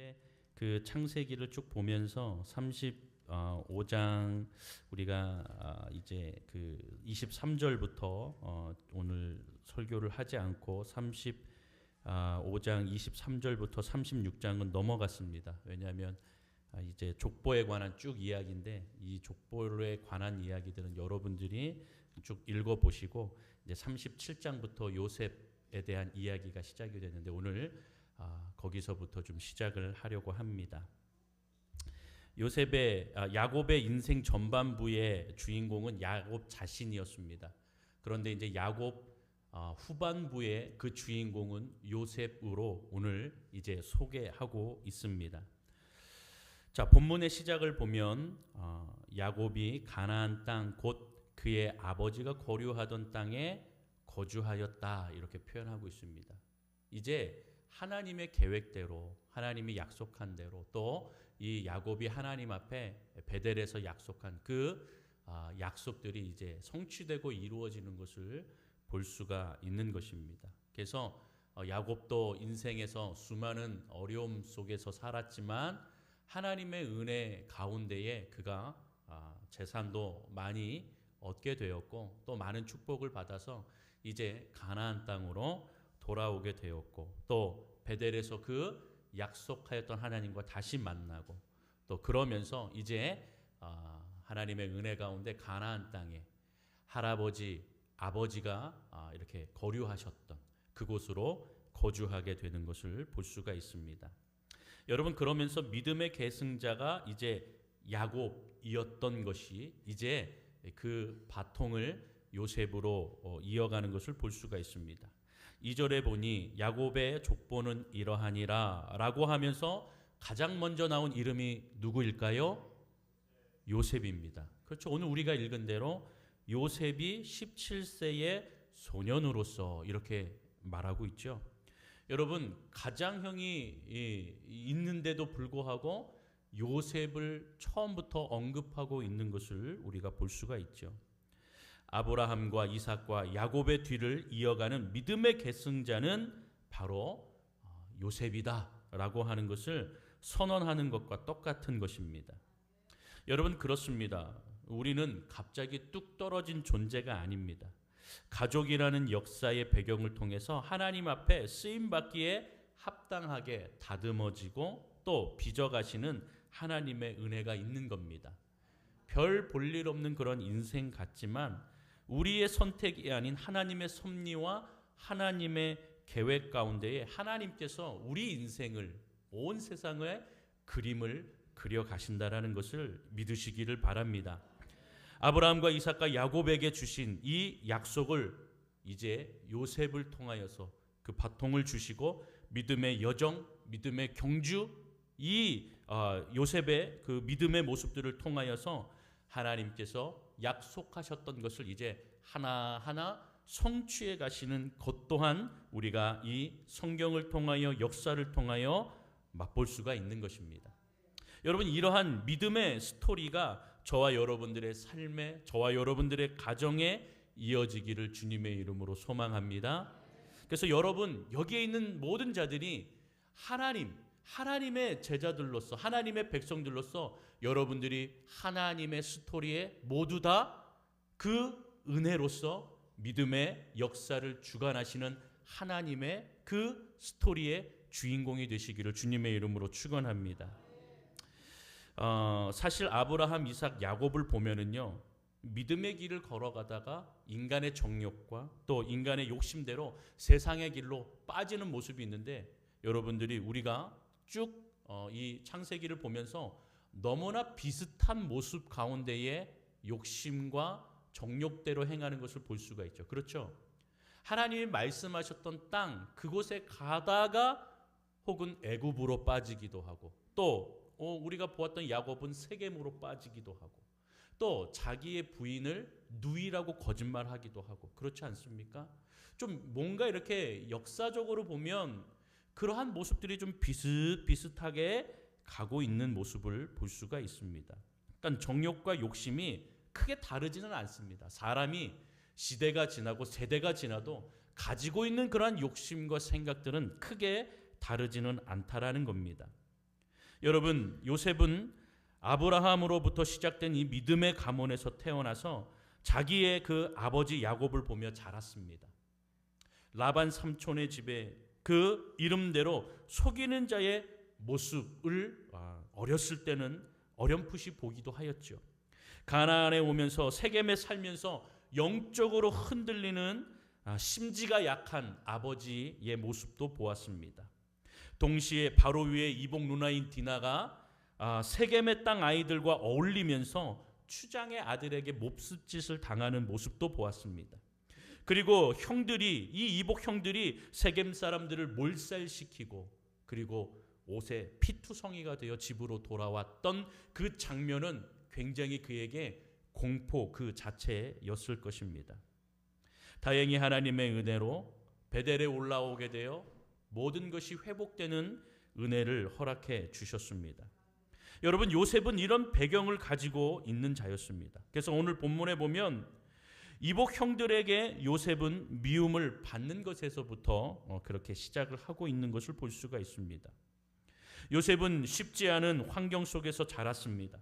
이제 그 창세기를 쭉 보면서 35장 우리가 이제 그 23절부터 오늘 설교를 하지 않고 35장 23절부터 36장은 넘어갔습니다. 왜냐하면 이제 족보에 관한 쭉 이야기인데 이 족보에 관한 이야기들은 여러분들이 쭉 읽어보시고 이제 37장부터 요셉에 대한 이야기가 시작이 되는데 오늘 거기서부터 좀 시작을 하려고 합니다. 야곱의 인생 전반부의 주인공은 야곱 자신이었습니다. 그런데 이제 야곱 후반부의 그 주인공은 요셉으로 오늘 이제 소개하고 있습니다. 자, 본문의 시작을 보면 야곱이 가나안 땅 곧 그의 아버지가 거류하던 땅에 거주하였다 이렇게 표현하고 있습니다. 이제 하나님의 계획대로 하나님이 약속한 대로 또 이 야곱이 하나님 앞에 베델에서 약속한 그 약속들이 이제 성취되고 이루어지는 것을 볼 수가 있는 것입니다. 그래서 야곱도 인생에서 수많은 어려움 속에서 살았지만 하나님의 은혜 가운데에 그가 재산도 많이 얻게 되었고 또 많은 축복을 받아서 이제 가나안 땅으로 돌아오게 되었고 또 베델에서 그 약속하였던 하나님과 다시 만나고 또 그러면서 이제 하나님의 은혜 가운데 가나안 땅에 할아버지 아버지가 이렇게 거류하셨던 그곳으로 거주하게 되는 것을 볼 수가 있습니다. 여러분, 그러면서 믿음의 계승자가 이제 야곱이었던 것이 이제 그 바통을 요셉으로 이어가는 것을 볼 수가 있습니다. 2절에 보니 야곱의 족보는 이러하니라 라고 하면서 가장 먼저 나온 이름이 누구일까요? 요셉입니다. 그렇죠. 오늘 우리가 읽은 대로 요셉이 17세의 소년으로서 이렇게 말하고 있죠. 여러분, 가장형이 있는데도 불구하고 요셉을 처음부터 언급하고 있는 것을 우리가 볼 수가 있죠. 아브라함과 이삭과 야곱의 뒤를 이어가는 믿음의 계승자는 바로 요셉이다라고 하는 것을 선언하는 것과 똑같은 것입니다. 여러분, 그렇습니다. 우리는 갑자기 뚝 떨어진 존재가 아닙니다. 가족이라는 역사의 배경을 통해서 하나님 앞에 쓰임받기에 합당하게 다듬어지고 또 빚어가시는 하나님의 은혜가 있는 겁니다. 별 볼 일 없는 그런 인생 같지만 우리의 선택이 아닌 하나님의 섭리와 하나님의 계획 가운데에 하나님께서 우리 인생을 온 세상의 그림을 그려가신다라는 것을 믿으시기를 바랍니다. 아브라함과 이삭과 야곱에게 주신 이 약속을 이제 요셉을 통하여서 그 바통을 주시고 믿음의 여정, 믿음의 경주, 이 요셉의 그 믿음의 모습들을 통하여서 하나님께서 약속하셨던 것을 이제 하나하나 성취해 가시는 것 또한 우리가 이 성경을 통하여 역사를 통하여 맛볼 수가 있는 것입니다. 여러분, 이러한 믿음의 스토리가 저와 여러분들의 삶에, 저와 여러분들의 가정에 이어지기를 주님의 이름으로 소망합니다. 그래서 여러분, 여기에 있는 모든 자들이 하나님의 제자들로서, 하나님의 백성들로서 여러분들이 하나님의 스토리에 모두 다 그 은혜로서 믿음의 역사를 주관하시는 하나님의 그 스토리의 주인공이 되시기를 주님의 이름으로 축원합니다. 사실 아브라함, 이삭, 야곱을 보면은요, 믿음의 길을 걸어가다가 인간의 정욕과 또 인간의 욕심대로 세상의 길로 빠지는 모습이 있는데 여러분들이 우리가 쭉 이 창세기를 보면서 너무나 비슷한 모습 가운데에 욕심과 정욕대로 행하는 것을 볼 수가 있죠. 그렇죠? 하나님이 말씀하셨던 땅 그곳에 가다가 혹은 애굽으로 빠지기도 하고 또 우리가 보았던 야곱은 세겜으로 빠지기도 하고 또 자기의 부인을 누이라고 거짓말하기도 하고 그렇지 않습니까? 좀 뭔가 이렇게 역사적으로 보면 그러한 모습들이 좀 비슷비슷하게 가고 있는 모습을 볼 수가 있습니다. 그러니까 정욕과 욕심이 크게 다르지는 않습니다. 사람이 시대가 지나고 세대가 지나도 가지고 있는 그러한 욕심과 생각들은 크게 다르지는 않다라는 겁니다. 여러분, 요셉은 아브라함으로부터 시작된 이 믿음의 가문에서 태어나서 자기의 그 아버지 야곱을 보며 자랐습니다. 라반 삼촌의 집에 그 이름대로 속이는 자의 모습을 어렸을 때는 어렴풋이 보기도 하였죠. 가나안에 오면서 세겜에 살면서 영적으로 흔들리는 심지가 약한 아버지의 모습도 보았습니다. 동시에 바로 위에 이복 누나인 디나가 세겜의 땅 아이들과 어울리면서 추장의 아들에게 몹쓸짓을 당하는 모습도 보았습니다. 그리고 형들이, 이 이복 형들이 세겜 사람들을 몰살시키고 그리고 옷에 피투성이가 되어 집으로 돌아왔던 그 장면은 굉장히 그에게 공포 그 자체였을 것입니다. 다행히 하나님의 은혜로 베델에 올라오게 되어 모든 것이 회복되는 은혜를 허락해 주셨습니다. 여러분, 요셉은 이런 배경을 가지고 있는 자였습니다. 그래서 오늘 본문에 보면 이복 형들에게 요셉은 미움을 받는 것에서부터 그렇게 시작을 하고 있는 것을 볼 수가 있습니다. 요셉은 쉽지 않은 환경 속에서 자랐습니다.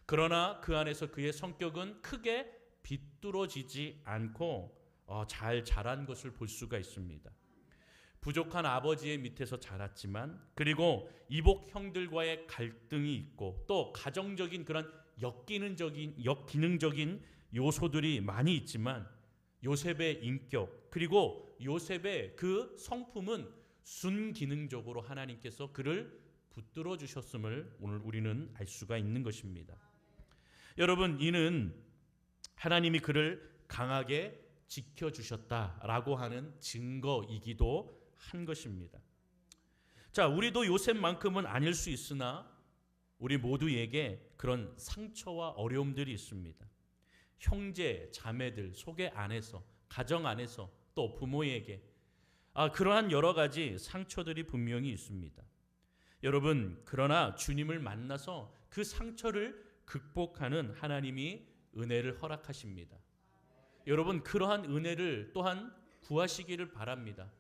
그러나 그 안에서 그의 성격은 크게 비뚤어지지 않고 잘 자란 것을 볼 수가 있습니다. 부족한 아버지의 밑에서 자랐지만, 그리고 이복 형들과의 갈등이 있고 또 가정적인 그런 역기능적인 요소들이 많이 있지만 요셉의 인격 그리고 요셉의 그 성품은 순기능적으로 하나님께서 그를 붙들어 주셨음을 오늘 우리는 알 수가 있는 것입니다. 여러분, 이는 하나님이 그를 강하게 지켜주셨다라고 하는 증거이기도 한 것입니다. 자, 우리도 요셉만큼은 아닐 수 있으나 우리 모두에게 그런 상처와 어려움들이 있습니다. 형제, 자매들, 속의 안에서, 가정 안에서, 또 부모에게 그러한 여러 가지 상처들이 분명히 있습니다. 여러분, 그러나 주님을 만나서 그 상처를 극복하는 하나님이 은혜를 허락하십니다. 여러분, 그러한 은혜를 또한 구하시기를 바랍니다.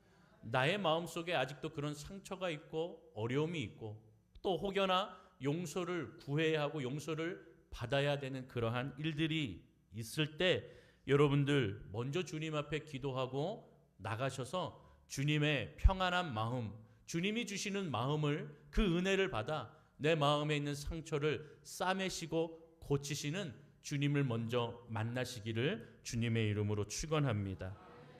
나의 마음속에 아직도 그런 상처가 있고 어려움이 있고 또 혹여나 용서를 구해야 하고 용서를 받아야 되는 그러한 일들이 있을 때 여러분들 먼저 주님 앞에 기도하고 나가셔서 주님의 평안한 마음, 주님이 주시는 마음을, 그 은혜를 받아 내 마음에 있는 상처를 싸매시고 고치시는 주님을 먼저 만나시기를 주님의 이름으로 축원합니다.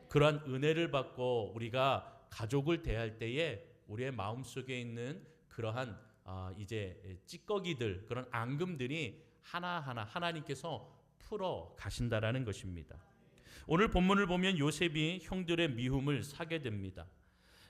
그러한 은혜를 받고 우리가 가족을 대할 때에 우리의 마음속에 있는 그러한 이제 찌꺼기들, 그런 앙금들이 하나하나 하나님께서 풀어 가신다라는 것입니다. 오늘 본문을 보면 요셉이 형들의 미움을 사게 됩니다.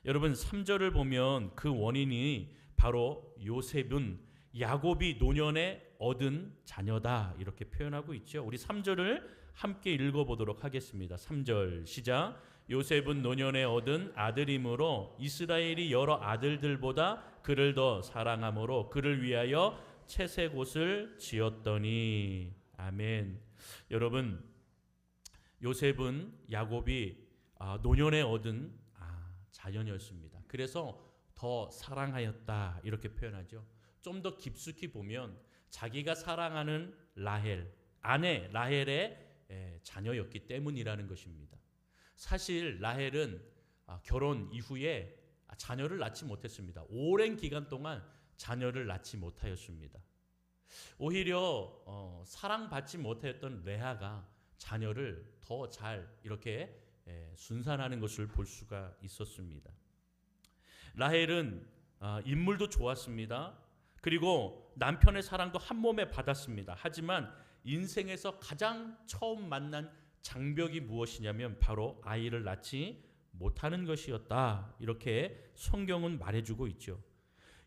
여러분, 3절을 보면 그 원인이 바로 요셉은 야곱이 노년에 얻은 자녀다 이렇게 표현하고 있죠. 우리 3절을 함께 읽어보도록 하겠습니다. 3절 시작. 요셉은 노년에 얻은 아들이므로 이스라엘이 여러 아들들보다 그를 더 사랑함으로 그를 위하여 채색옷을 지었더니. 아멘. 여러분, 요셉은 야곱이 노년에 얻은 자녀였습니다. 그래서 더 사랑하였다 이렇게 표현하죠. 좀 더 깊숙이 보면 자기가 사랑하는 라헬, 아내 라헬의 자녀였기 때문이라는 것입니다. 사실 라헬은 결혼 이후에 자녀를 낳지 못했습니다. 오랜 기간 동안 자녀를 낳지 못하였습니다. 오히려 사랑받지 못했던 레아가 자녀를 더 잘 이렇게 순산하는 것을 볼 수가 있었습니다. 라헬은 인물도 좋았습니다. 그리고 남편의 사랑도 한 몸에 받았습니다. 하지만 인생에서 가장 처음 만난 장벽이 무엇이냐면 바로 아이를 낳지 못하는 것이었다. 이렇게 성경은 말해주고 있죠.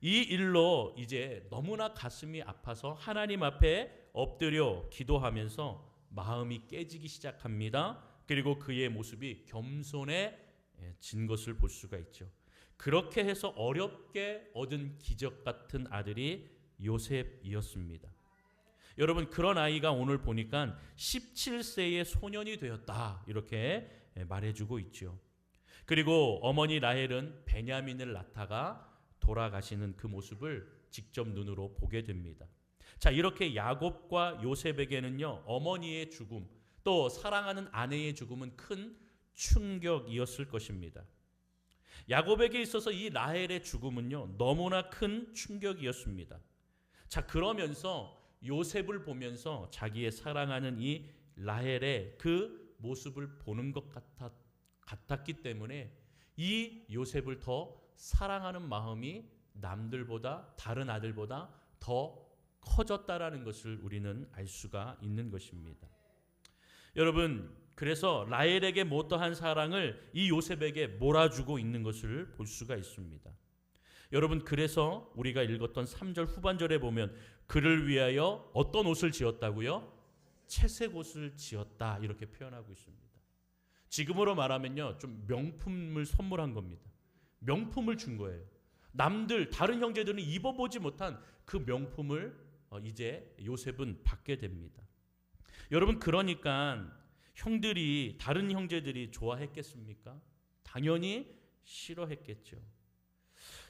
이 일로 이제 너무나 가슴이 아파서 하나님 앞에 엎드려 기도하면서 마음이 깨지기 시작합니다. 그리고 그의 모습이 겸손해진 것을 볼 수가 있죠. 그렇게 해서 어렵게 얻은 기적 같은 아들이 요셉이었습니다. 여러분, 그런 아이가 오늘 보니까 17세의 소년이 되었다 이렇게 말해주고 있죠. 그리고 어머니 라헬은 베냐민을 낳다가 돌아가시는 그 모습을 직접 눈으로 보게 됩니다. 자, 이렇게 야곱과 요셉에게는요, 어머니의 죽음, 또 사랑하는 아내의 죽음은 큰 충격이었을 것입니다. 야곱에게 있어서 이 라헬의 죽음은요, 너무나 큰 충격이었습니다. 자, 그러면서 요셉을 보면서 자기의 사랑하는 이 라헬의 그 모습을 보는 것 같았기 때문에 이 요셉을 더 사랑하는 마음이 남들보다, 다른 아들보다 더 커졌다라는 것을 우리는 알 수가 있는 것입니다. 여러분, 그래서 라헬에게 못다한 사랑을 이 요셉에게 몰아주고 있는 것을 볼 수가 있습니다. 여러분, 그래서 우리가 읽었던 3절 후반절에 보면 그를 위하여 어떤 옷을 지었다고요? 채색 옷을 지었다, 이렇게 표현하고 있습니다. 지금으로 말하면요, 좀 명품을 선물한 겁니다. 명품을 준 거예요. 남들, 다른 형제들은 입어보지 못한 그 명품을 이제 요셉은 받게 됩니다. 여러분, 그러니까 형들이, 다른 형제들이 좋아했겠습니까? 당연히 싫어했겠죠.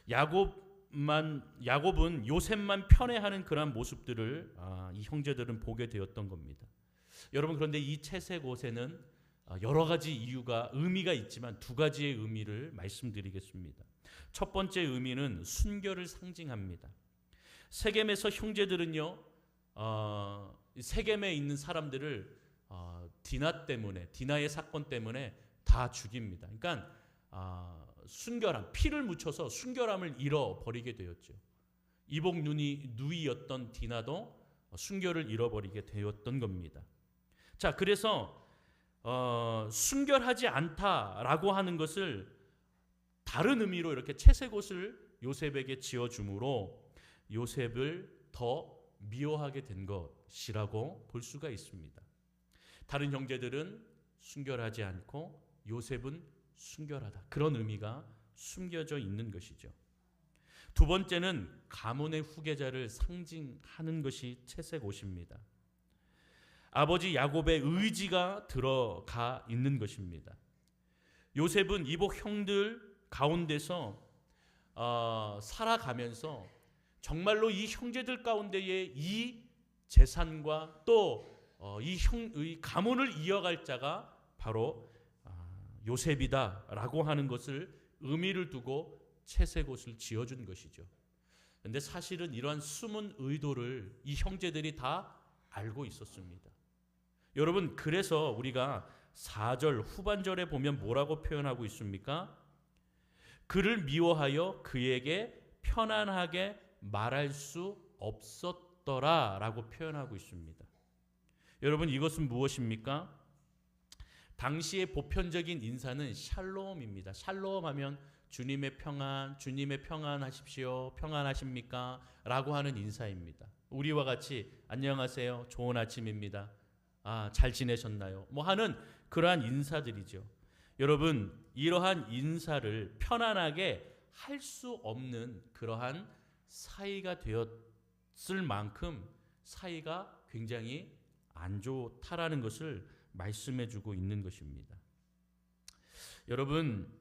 야곱은 요셉만 편애하는 그런 모습들을 이 형제들은 보게 되었던 겁니다. 여러분, 그런데 이 채색 옷에는 여러 가지 이유가, 의미가 있지만 두 가지의 의미를 말씀드리겠습니다. 첫 번째 의미는 순결을 상징합니다. 세겜에서 형제들은요, 세겜에 있는 사람들을 디나 때문에, 디나의 사건 때문에 다 죽입니다. 그러니까 순결함, 피를 묻혀서 순결함을 잃어버리게 되었죠. 이복 누이였던 디나도 순결을 잃어버리게 되었던 겁니다. 자, 그래서 순결하지 않다라고 하는 것을 다른 의미로 이렇게 채색 옷을 요셉에게 지어줌으로 요셉을 더 미워하게 된 것이라고 볼 수가 있습니다. 다른 형제들은 순결하지 않고 요셉은 순결하다, 그런 의미가 숨겨져 있는 것이죠. 두 번째는 가문의 후계자를 상징하는 것이 채색 옷입니다. 아버지 야곱의 의지가 들어가 있는 것입니다. 요셉은 이복 형들 가운데서 살아가면서 정말로 이 형제들 가운데에 이 재산과 또 이 가문을 이어갈 자가 바로 요셉이다라고 하는 것을 의미를 두고 채색 옷을 지어준 것이죠. 그런데 사실은 이러한 숨은 의도를 이 형제들이 다 알고 있었습니다. 여러분, 그래서 우리가 4절 후반절에 보면 뭐라고 표현하고 있습니까? 그를 미워하여 그에게 편안하게 말할 수 없었더라 라고 표현하고 있습니다. 여러분, 이것은 무엇입니까? 당시의 보편적인 인사는 샬롬입니다. 샬롬 하면 주님의 평안 하십시오, 평안하십니까? 라고 하는 인사입니다. 우리와 같이 안녕하세요, 좋은 아침입니다, 잘 지내셨나요? 뭐 하는 그러한 인사들이죠. 여러분, 이러한 인사를 편안하게 할 수 없는 그러한 사이가 되었을 만큼 사이가 굉장히 안 좋다라는 것을 말씀해주고 있는 것입니다. 여러분,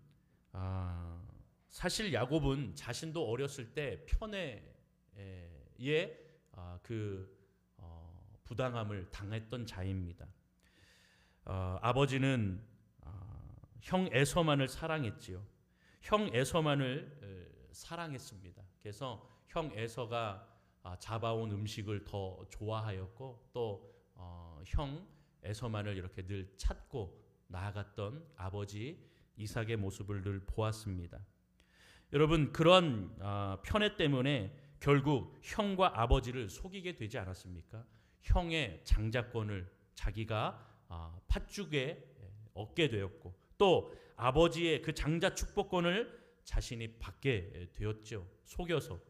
사실 야곱은 자신도 어렸을 때 편애의 부당함을 당했던 자입니다. 아버지는 형 에서만을 사랑했지요. 형 에서만을 사랑했습니다. 그래서 형 에서가 잡아온 음식을 더 좋아하였고 또 형 에서만을 이렇게 늘 찾고 나아갔던 아버지 이삭의 모습을 늘 보았습니다. 여러분, 그런 편애 때문에 결국 형과 아버지를 속이게 되지 않았습니까? 형의 장자권을 자기가 팥죽에 얻게 되었고 또 아버지의 그 장자 축복권을 자신이 받게 되었죠. 속여서.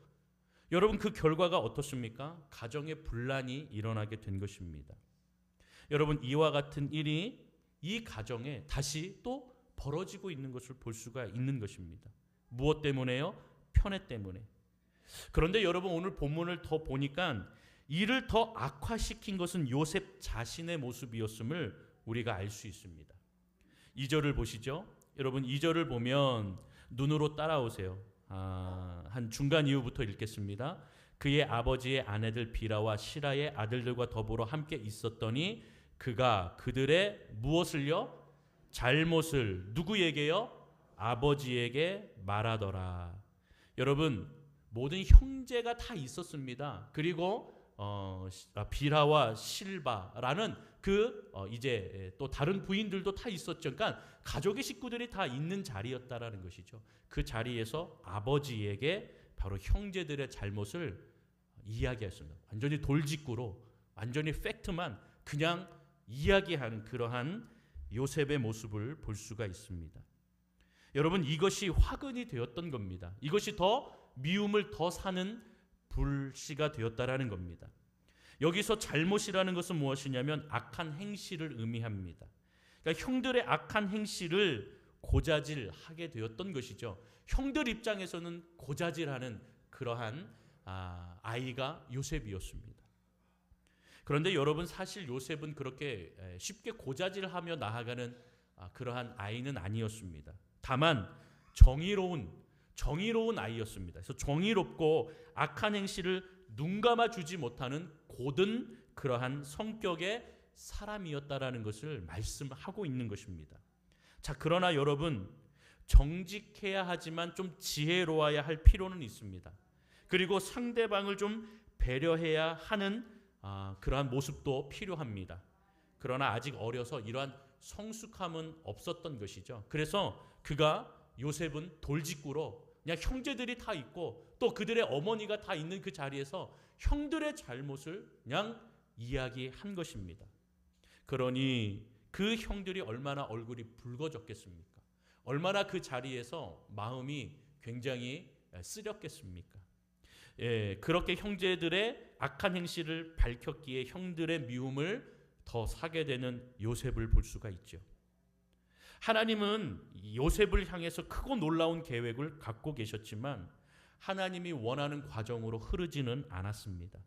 여러분, 그 결과가 어떻습니까? 가정에 분란이 일어나게 된 것입니다. 여러분, 이와 같은 일이 이 가정에 다시 또 벌어지고 있는 것을 볼 수가 있는 것입니다. 무엇 때문에요? 편애 때문에. 그런데 여러분, 오늘 본문을 더 보니까 이를 더 악화시킨 것은 요셉 자신의 모습이었음을 우리가 알 수 있습니다. 2절을 보시죠. 여러분, 2절을 보면 눈으로 따라오세요. 한 중간 이후부터 읽겠습니다. 그의 아버지의 아내들 비라와 시라의 아들들과 더불어 함께 있었더니 그가 그들의 무엇을요? 잘못을 누구에게요? 아버지에게 말하더라. 여러분, 모든 형제가 다 있었습니다. 그리고 비라와 실바라는 이제 또 다른 부인들도 다 있었죠. 그러니까 가족의 식구들이 다 있는 자리였다라는 것이죠. 그 자리에서 아버지에게 바로 형제들의 잘못을 이야기했습니다. 완전히 돌직구로, 완전히 팩트만 그냥 이야기하는 그러한 요셉의 모습을 볼 수가 있습니다. 여러분, 이것이 화근이 되었던 겁니다. 이것이 더 미움을 더 사는 불씨가 되었다라는 겁니다. 여기서 잘못이라는 것은 무엇이냐면 악한 행실을 의미합니다. 그러니까 형들의 악한 행실을 고자질하게 되었던 것이죠. 형들 입장에서는 고자질하는 그러한 아이가 요셉이었습니다. 그런데 여러분, 사실 요셉은 그렇게 쉽게 고자질하며 나아가는 그러한 아이는 아니었습니다. 다만 정의로운 아이였습니다. 그래서 정의롭고 악한 행실을 눈감아 주지 못하는 고든 그러한 성격의 사람이었다라는 것을 말씀하고 있는 것입니다. 자, 그러나 여러분, 정직해야 하지만 좀 지혜로워야 할 필요는 있습니다. 그리고 상대방을 좀 배려해야 하는 그러한 모습도 필요합니다. 그러나 아직 어려서 이러한 성숙함은 없었던 것이죠. 그래서 요셉은 돌직구로 그냥 형제들이 다 있고 또 그들의 어머니가 다 있는 그 자리에서 형들의 잘못을 그냥 이야기한 것입니다. 그러니 그 형들이 얼마나 얼굴이 붉어졌겠습니까? 얼마나 그 자리에서 마음이 굉장히 쓰렸겠습니까? 그렇게 형제들의 악한 행실을 밝혔기에 형들의 미움을 더 사게 되는 요셉을 볼 수가 있죠. 하나님은 요셉을 향해서 크고 놀라운 계획을 갖고 계셨지만 하나님이 원하는 과정으로 흐르지는 않았습니다.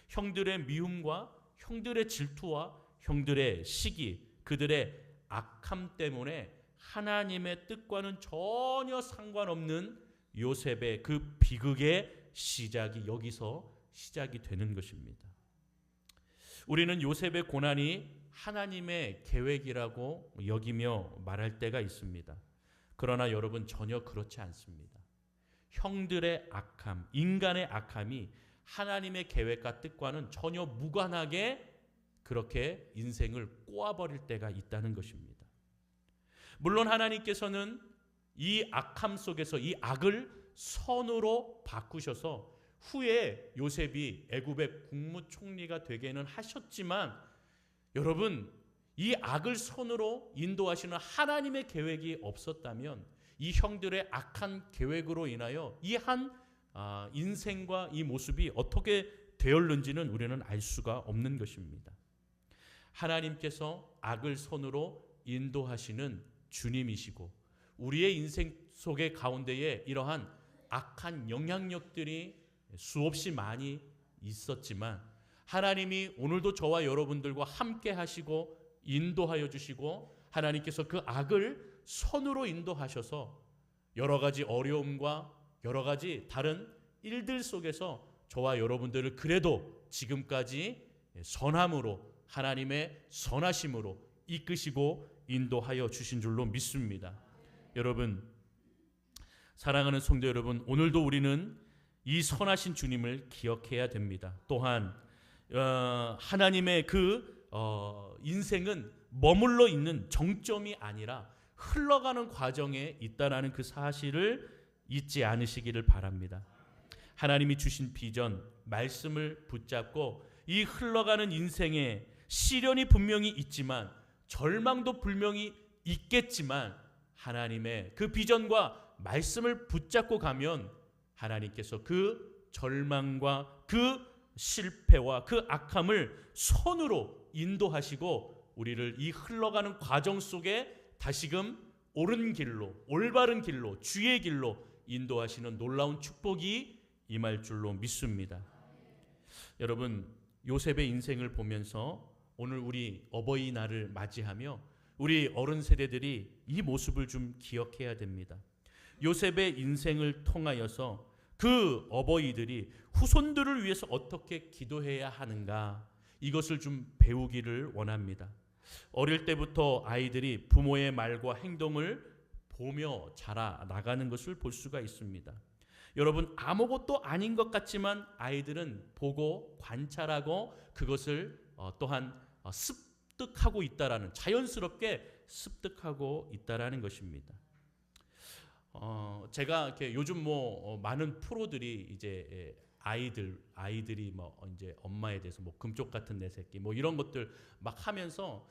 형들의 미움과 형들의 질투와 형들의 시기, 그들의 악함 때문에 하나님의 뜻과는 전혀 상관없는 요셉의 그 비극의 시작이 여기서 시작이 되는 것입니다. 우리는 요셉의 고난이 하나님의 계획이라고 여기며 말할 때가 있습니다. 그러나 여러분, 전혀 그렇지 않습니다. 형들의 악함, 인간의 악함이 하나님의 계획과 뜻과는 전혀 무관하게 그렇게 인생을 꼬아버릴 때가 있다는 것입니다. 물론 하나님께서는 이 악함 속에서 이 악을 선으로 바꾸셔서 후에 요셉이 애굽의 국무총리가 되게는 하셨지만 여러분, 이 악을 선으로 인도하시는 하나님의 계획이 없었다면 이 형들의 악한 계획으로 인하여 이 한 인생과 이 모습이 어떻게 되었는지는 우리는 알 수가 없는 것입니다. 하나님께서 악을 선으로 인도하시는 주님이시고 우리의 인생 속의 가운데에 이러한 악한 영향력들이 수없이 많이 있었지만 하나님이 오늘도 저와 여러분들과 함께 하시고 인도하여 주시고 하나님께서 그 악을 선으로 인도하셔서 여러 가지 어려움과 여러 가지 다른 일들 속에서 저와 여러분들을 그래도 지금까지 선함으로 하나님의 선하심으로 이끄시고 인도하여 주신 줄로 믿습니다. 여러분, 사랑하는 성도 여러분, 오늘도 우리는 이 선하신 주님을 기억해야 됩니다. 또한 하나님의 인생은 머물러 있는 정점이 아니라 흘러가는 과정에 있다라는 그 사실을 잊지 않으시기를 바랍니다. 하나님이 주신 비전, 말씀을 붙잡고 이 흘러가는 인생에 시련이 분명히 있지만 절망도 분명히 있겠지만 하나님의 그 비전과 말씀을 붙잡고 가면 하나님께서 그 절망과 그 실패와 그 악함을 선으로 인도하시고 우리를 이 흘러가는 과정 속에 다시금 옳은 길로, 올바른 길로, 주의 길로 인도하시는 놀라운 축복이 임할 줄로 믿습니다. 여러분, 요셉의 인생을 보면서 오늘 우리 어버이날을 맞이하며 우리 어른 세대들이 이 모습을 좀 기억해야 됩니다. 요셉의 인생을 통하여서 그 어버이들이 후손들을 위해서 어떻게 기도해야 하는가, 이것을 좀 배우기를 원합니다. 어릴 때부터 아이들이 부모의 말과 행동을 보며 자라나가는 것을 볼 수가 있습니다. 여러분, 아무것도 아닌 것 같지만 아이들은 보고 관찰하고 그것을 또한 습득하고 있다라는, 자연스럽게 습득하고 있다라는 것입니다. 제가 이렇게 요즘 많은 프로들이 이제 아이들이 이제 엄마에 대해서 금쪽 같은 내 새끼 이런 것들 막 하면서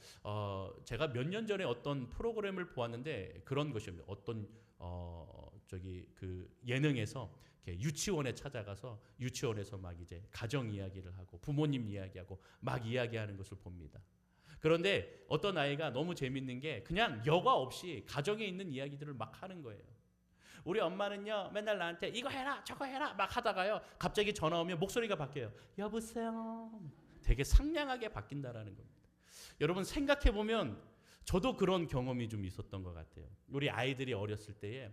제가 몇 년 전에 어떤 프로그램을 보았는데 그런 것입니다. 어떤 그 예능에서 유치원에 찾아가서 유치원에서 막 이제 가정 이야기를 하고 부모님 이야기하고 막 이야기하는 것을 봅니다. 그런데 어떤 아이가 너무 재밌는 게 그냥 여과 없이 가정에 있는 이야기들을 막 하는 거예요. 우리 엄마는요 맨날 나한테 이거 해라 저거 해라 막 하다가요 갑자기 전화 오면 목소리가 바뀌어요. 여보세요. 되게 상냥하게 바뀐다라는 겁니다. 여러분, 생각해 보면 저도 그런 경험이 좀 있었던 것 같아요. 우리 아이들이 어렸을 때에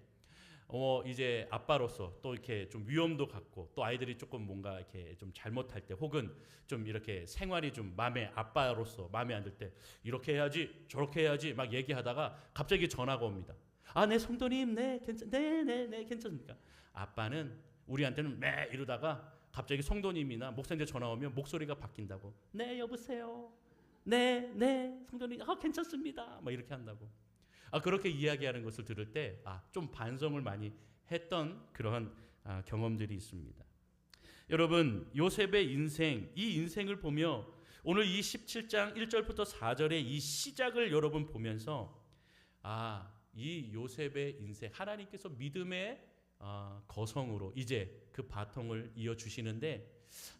이제 아빠로서 또 이렇게 좀 위험도 갖고 또 아이들이 조금 뭔가 이렇게 좀 잘못할 때 혹은 좀 이렇게 생활이 좀 아빠로서 마음에 안 들 때 이렇게 해야지 저렇게 해야지 막 얘기하다가 갑자기 전화가 옵니다. 네 성도님, 네 괜찮습니까? 아빠는 우리한테는 매 이러다가 갑자기 성도님이나 목사님들 전화 오면 목소리가 바뀐다고. 네 여보세요. 네 성도님, 괜찮습니다. 막 이렇게 한다고. 그렇게 이야기하는 것을 들을 때 좀 반성을 많이 했던 그러한 경험들이 있습니다. 여러분, 요셉의 인생, 이 인생을 보며 오늘 이 17장 1절부터 4절의 이 시작을 여러분 보면서 이 요셉의 인생, 하나님께서 믿음의 거성으로 이제 그 바통을 이어주시는데,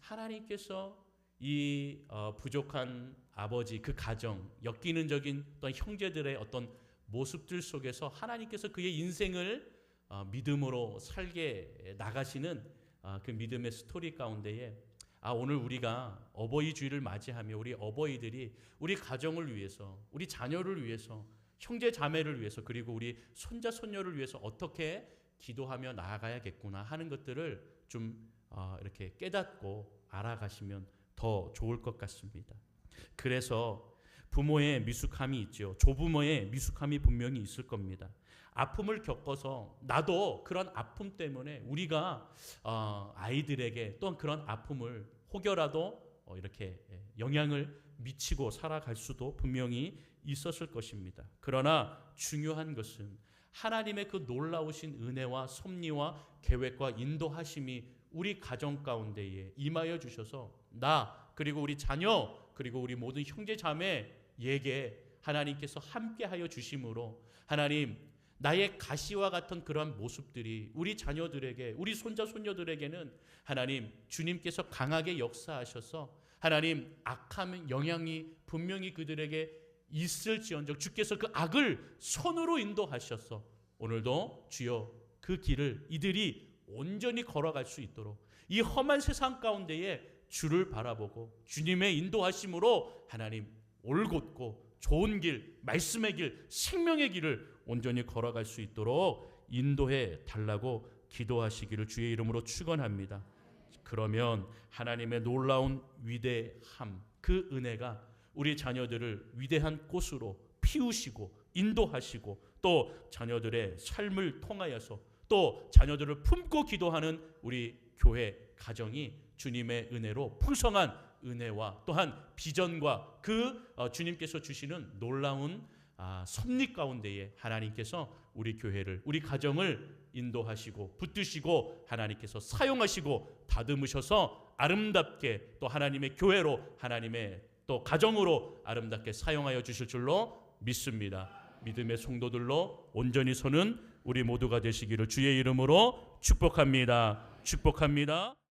하나님께서 이 부족한 아버지 그 가정, 엮이는적인 어떤 형제들의 어떤 모습들 속에서 하나님께서 그의 인생을 믿음으로 살게 나가시는 그 믿음의 스토리 가운데에 오늘 우리가 어버이 주일을 맞이하며 우리 어버이들이 우리 가정을 위해서, 우리 자녀를 위해서, 형제 자매를 위해서, 그리고 우리 손자 손녀를 위해서 어떻게 기도하며 나아가야겠구나 하는 것들을 좀 이렇게 깨닫고 알아가시면 더 좋을 것 같습니다. 그래서 부모의 미숙함이 있죠. 조부모의 미숙함이 분명히 있을 겁니다. 아픔을 겪어서 나도 그런 아픔 때문에 우리가 아이들에게 또한 그런 아픔을 혹여라도 이렇게 영향을 미치고 살아갈 수도 분명히 있었을 것입니다. 그러나 중요한 것은 하나님의 그 놀라우신 은혜와 섭리와 계획과 인도하심이 우리 가정 가운데에 임하여 주셔서 나 그리고 우리 자녀 그리고 우리 모든 형제 자매에게 하나님께서 함께하여 주심으로 하나님, 나의 가시와 같은 그러한 모습들이 우리 자녀들에게, 우리 손자 손녀들에게는 하나님 주님께서 강하게 역사하셔서 하나님 악한 영향이 분명히 그들에게 있을지언정 주께서 그 악을 선으로 인도하셔서 오늘도 주여 그 길을 이들이 온전히 걸어갈 수 있도록 이 험한 세상 가운데에 주를 바라보고 주님의 인도하심으로 하나님 올곧고 좋은 길, 말씀의 길, 생명의 길을 온전히 걸어갈 수 있도록 인도해 달라고 기도하시기를 주의 이름으로 축원합니다. 그러면 하나님의 놀라운 위대함, 그 은혜가 우리 자녀들을 위대한 꽃으로 피우시고 인도하시고 또 자녀들의 삶을 통하여서 또 자녀들을 품고 기도하는 우리 교회 가정이 주님의 은혜로 풍성한 은혜와 또한 비전과 그 주님께서 주시는 놀라운 섭리 가운데에 하나님께서 우리 교회를, 우리 가정을 인도하시고 붙드시고 하나님께서 사용하시고 다듬으셔서 아름답게 또 하나님의 교회로, 하나님의 또 가정으로 아름답게 사용하여 주실 줄로 믿습니다. 믿음의 성도들로 온전히 서는 우리 모두가 되시기를 주의 이름으로 축복합니다. 축복합니다.